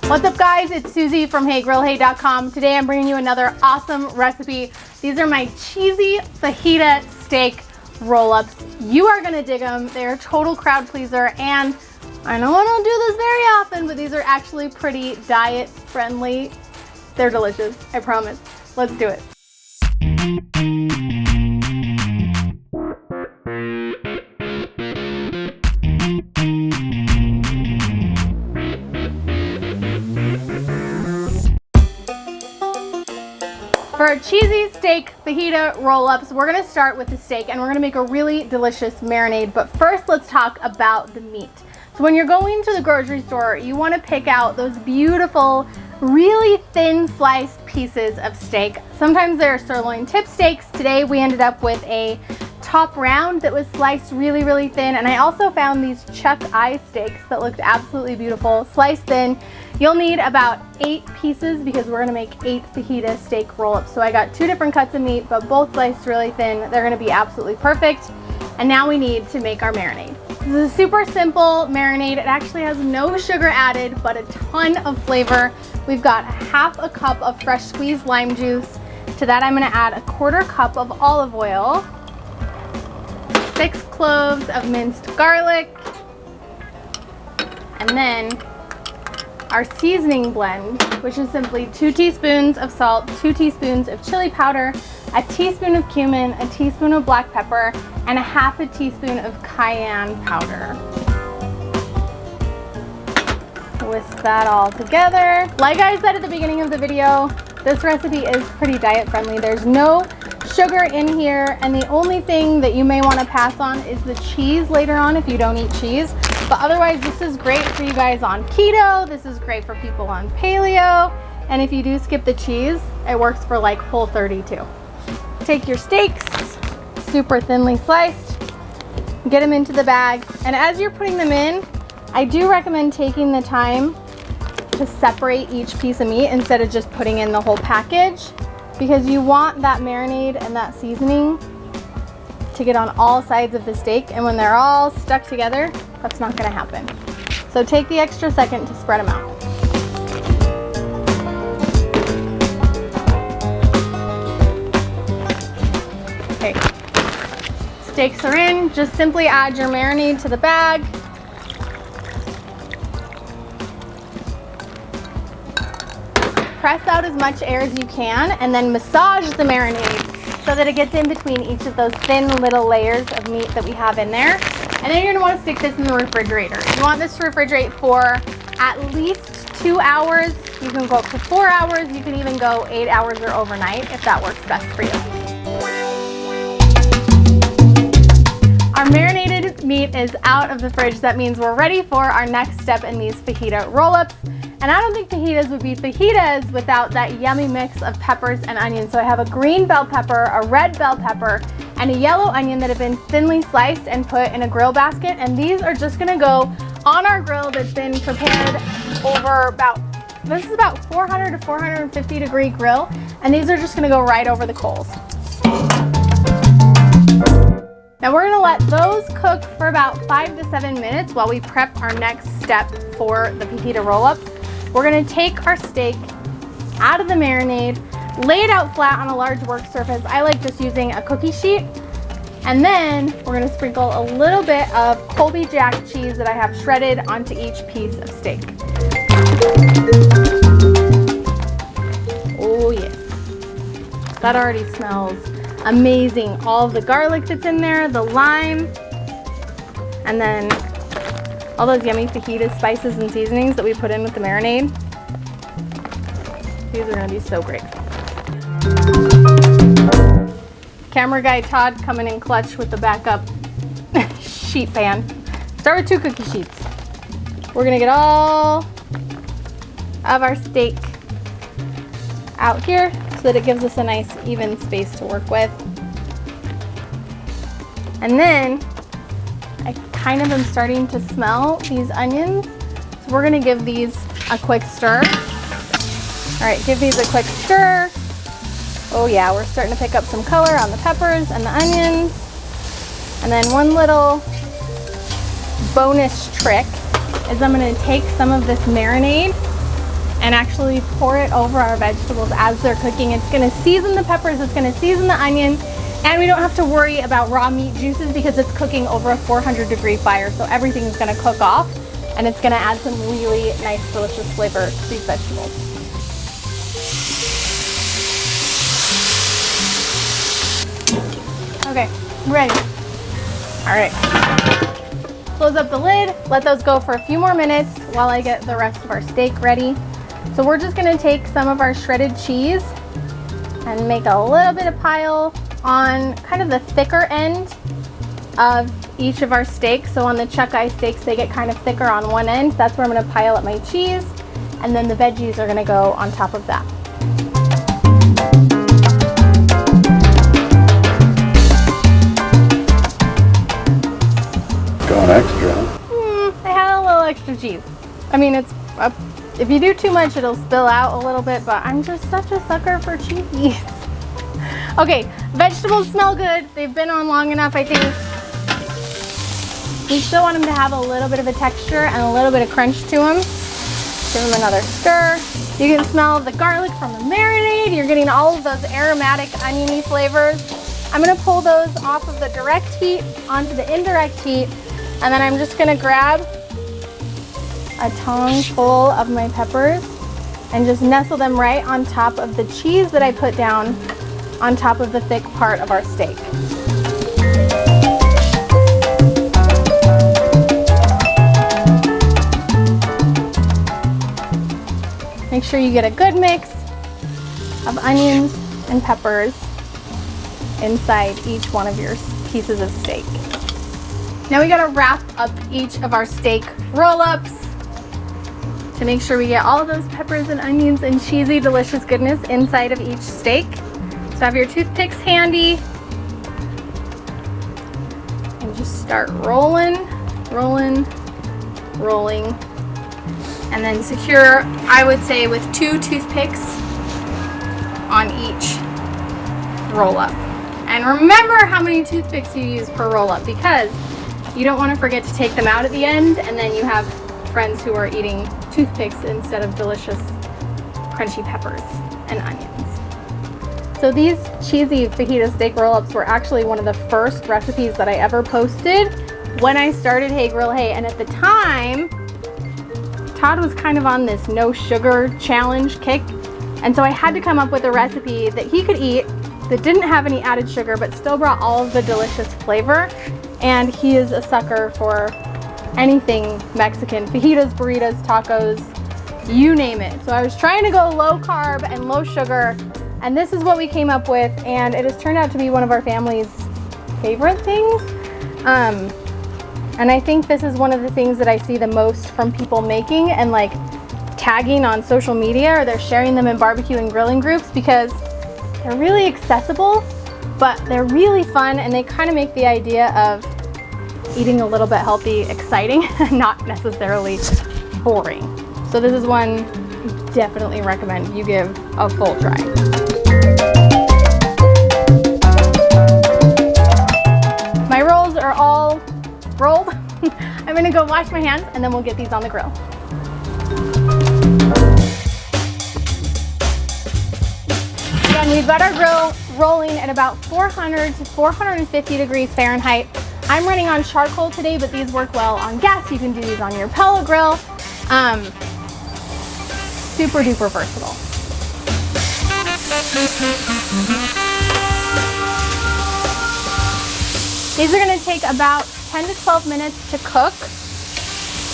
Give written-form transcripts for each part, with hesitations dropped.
What's up guys, it's Susie from HeyGrillHey.com. Today I'm bringing you another awesome recipe. These are my cheesy fajita steak roll-ups. You are gonna dig them. They're a total crowd pleaser, and I know I don't do this very often, but these are actually pretty diet friendly. They're delicious, I promise. Let's do it. For our cheesy steak fajita roll-ups, we're gonna start with the steak and we're gonna make a really delicious marinade. But first, let's talk about the meat. So when you're going to the grocery store, you wanna pick out those beautiful, really thin sliced pieces of steak. Sometimes they're sirloin tip steaks. Today we ended up with a top round that was sliced really, really thin. And I also found these chuck eye steaks that looked absolutely beautiful, sliced thin. You'll need about 8 pieces because we're gonna make 8 fajita steak roll-ups. So I got 2 different cuts of meat, but both sliced really thin. They're gonna be absolutely perfect. And now we need to make our marinade. This is a super simple marinade. It actually has no sugar added, but a ton of flavor. We've got half a cup of fresh squeezed lime juice. To that, I'm gonna add a 1/4 cup of olive oil, 6 cloves of minced garlic, and then our seasoning blend, which is simply 2 teaspoons of salt, 2 teaspoons of chili powder, a teaspoon of cumin, a teaspoon of black pepper, and a 1/2 teaspoon of cayenne powder. Whisk that all together. Like I said at the beginning of the video, this recipe is pretty diet friendly. There's no sugar in here, and the only thing that you may want to pass on is the cheese later on if you don't eat cheese. But otherwise, this is great for you guys on keto. This is great for people on paleo. And if you do skip the cheese, it works for like Whole30 too. Take your steaks, super thinly sliced, get them into the bag. And as you're putting them in, I do recommend taking the time to separate each piece of meat instead of just putting in the whole package, because you want that marinade and that seasoning to get on all sides of the steak, and when they're all stuck together, that's not gonna happen. So take the extra second to spread them out. Okay, steaks are in. Just simply add your marinade to the bag. Press out as much air as you can and then massage the marinade so that it gets in between each of those thin little layers of meat that we have in there. And then you're gonna wanna stick this in the refrigerator. You want this to refrigerate for at least 2 hours. You can go up to 4 hours. You can even go 8 hours or overnight if that works best for you. Our marinated meat is out of the fridge. That means we're ready for our next step in these fajita roll-ups. And I don't think fajitas would be fajitas without that yummy mix of peppers and onions. So I have a green bell pepper, a red bell pepper, and a yellow onion that have been thinly sliced and put in a grill basket. And these are just gonna go on our grill that's been prepared over this is about 400 to 450 degree grill. And these are just gonna go right over the coals. Now we're gonna let those cook for about 5 to 7 minutes while we prep our next step for the fajita roll-up. We're gonna take our steak out of the marinade, lay it out flat on a large work surface. I like just using a cookie sheet. And then we're gonna sprinkle a little bit of Colby Jack cheese that I have shredded onto each piece of steak. Oh yes, that already smells amazing. All of the garlic that's in there, the lime, and then all those yummy fajita spices and seasonings that we put in with the marinade. These are gonna be so great. Camera guy Todd coming in clutch with the backup sheet pan. Start with 2 cookie sheets. We're gonna get all of our steak out here so that it gives us a nice even space to work with. And then I kind of am starting to smell these onions. So we're gonna give these a quick stir. All right, give these a quick stir. Oh yeah, we're starting to pick up some color on the peppers and the onions. And then one little bonus trick is I'm gonna take some of this marinade and actually pour it over our vegetables as they're cooking. It's gonna season the peppers, it's gonna season the onions, and we don't have to worry about raw meat juices because it's cooking over a 400-degree fire. So everything's gonna cook off, and it's gonna add some really nice, delicious flavor to these vegetables. Okay, ready. All right. Close up the lid, let those go for a few more minutes while I get the rest of our steak ready. So we're just gonna take some of our shredded cheese and make a little bit of pile on kind of the thicker end of each of our steaks. So on the chuck eye steaks, they get kind of thicker on one end. That's where I'm gonna pile up my cheese, and then the veggies are gonna go on top of that. Going extra, I had a little extra cheese. I mean, if you do too much, it'll spill out a little bit, but I'm just such a sucker for cheese. Okay, vegetables smell good. They've been on long enough, I think. We still want them to have a little bit of a texture and a little bit of crunch to them. Give them another stir. You can smell the garlic from the marinade. You're getting all of those aromatic, oniony flavors. I'm gonna pull those off of the direct heat onto the indirect heat, and then I'm just gonna grab a tongue full of my peppers and just nestle them right on top of the cheese that I put down on top of the thick part of our steak. Make sure you get a good mix of onions and peppers inside each one of your pieces of steak. Now we gotta wrap up each of our steak roll-ups to make sure we get all of those peppers and onions and cheesy, delicious goodness inside of each steak. So have your toothpicks handy and just start rolling, rolling, rolling, and then secure, I would say, with 2 toothpicks on each roll-up. And remember how many toothpicks you use per roll-up, because you don't want to forget to take them out at the end, and then you have friends who are eating toothpicks instead of delicious crunchy peppers and onions. So these cheesy fajita steak roll-ups were actually one of the first recipes that I ever posted when I started Hey Grill Hey, and at the time Todd was kind of on this no sugar challenge kick, and so I had to come up with a recipe that he could eat that didn't have any added sugar but still brought all of the delicious flavor. And he is a sucker for anything Mexican, fajitas, burritos, tacos, you name it. So I was trying to go low carb and low sugar, and this is what we came up with, and it has turned out to be one of our family's favorite things. And I think this is one of the things that I see the most from people making and like tagging on social media, or they're sharing them in barbecue and grilling groups, because they're really accessible, but they're really fun, and they kind of make the idea of eating a little bit healthy exciting and not necessarily boring. So this is one I definitely recommend you give a full try. My rolls are all rolled. I'm gonna go wash my hands and then we'll get these on the grill. Again, we've got our grill rolling at about 400 to 450 degrees Fahrenheit. I'm running on charcoal today, but these work well on gas. You can do these on your pellet grill. Super duper versatile. These are gonna take about 10 to 12 minutes to cook.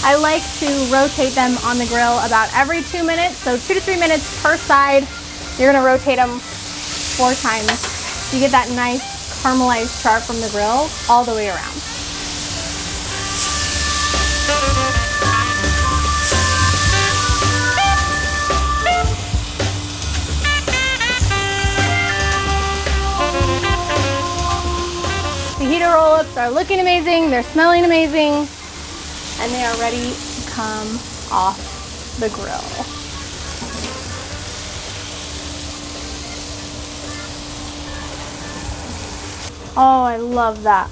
I like to rotate them on the grill about every 2 minutes, so 2 to 3 minutes per side. You're gonna rotate them 4 times. You get that nice caramelized char from the grill all the way around. Fajita roll-ups are looking amazing, they're smelling amazing, and they are ready to come off the grill. Oh, I love that.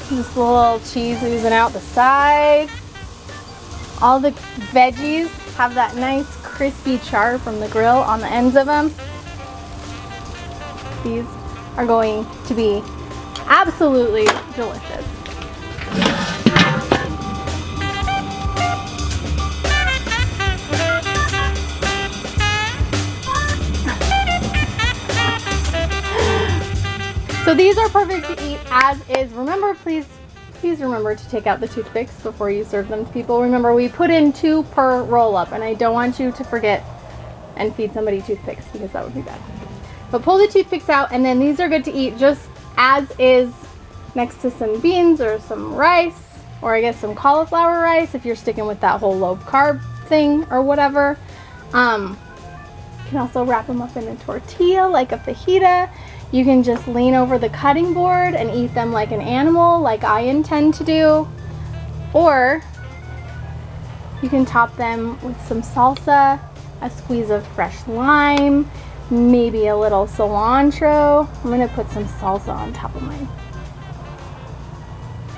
Just a little cheese oozing out the side. All the veggies have that nice crispy char from the grill on the ends of them. These are going to be absolutely delicious. So these are perfect to eat as is. Remember, please remember to take out the toothpicks before you serve them to people. Remember, we put in 2 per roll up, and I don't want you to forget and feed somebody toothpicks because that would be bad. But pull the toothpicks out, and then these are good to eat just as is next to some beans or some rice, or I guess some cauliflower rice if you're sticking with that whole low carb thing or whatever. You can also wrap them up in a tortilla like a fajita. You can just lean over the cutting board and eat them like an animal, like I intend to do. Or you can top them with some salsa, a squeeze of fresh lime, maybe a little cilantro. I'm gonna put some salsa on top of mine.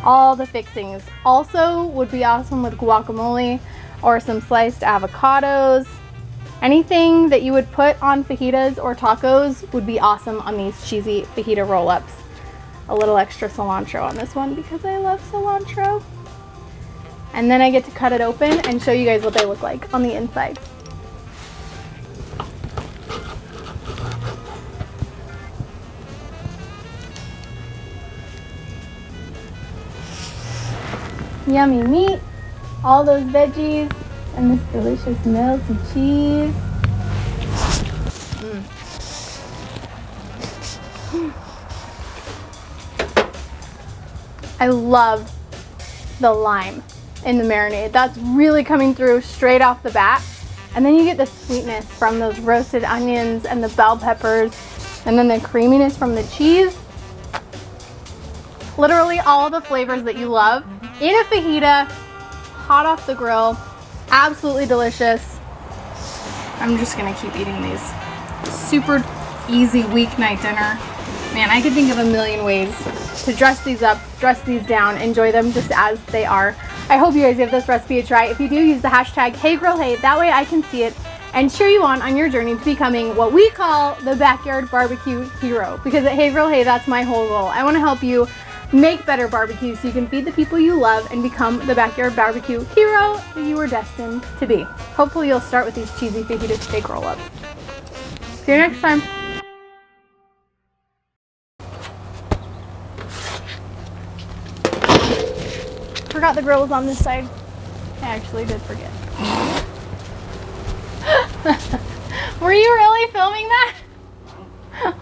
All the fixings. Also would be awesome with guacamole or some sliced avocados. Anything that you would put on fajitas or tacos would be awesome on these cheesy fajita roll-ups. A little extra cilantro on this one because I love cilantro. And then I get to cut it open and show you guys what they look like on the inside. Yummy meat, all those veggies, and this delicious melty cheese. I love the lime in the marinade. That's really coming through straight off the bat. And then you get the sweetness from those roasted onions and the bell peppers, and then the creaminess from the cheese. Literally all the flavors that you love in a fajita, hot off the grill. Absolutely delicious. I'm just gonna keep eating these. Super easy weeknight dinner. Man, I could think of a million ways to dress these up, dress these down, enjoy them just as they are. I hope you guys give this recipe a try. If you do, use the hashtag #HeyGrillHey. That way I can see it and cheer you on your journey to becoming what we call the backyard barbecue hero. Because at Hey Grill Hey, that's my whole goal. I wanna help you make better barbecue so you can feed the people you love and become the backyard barbecue hero that you were destined to be. Hopefully you'll start with these cheesy fajita steak roll-ups. See you next time. Forgot the grill was on this side. I actually did forget.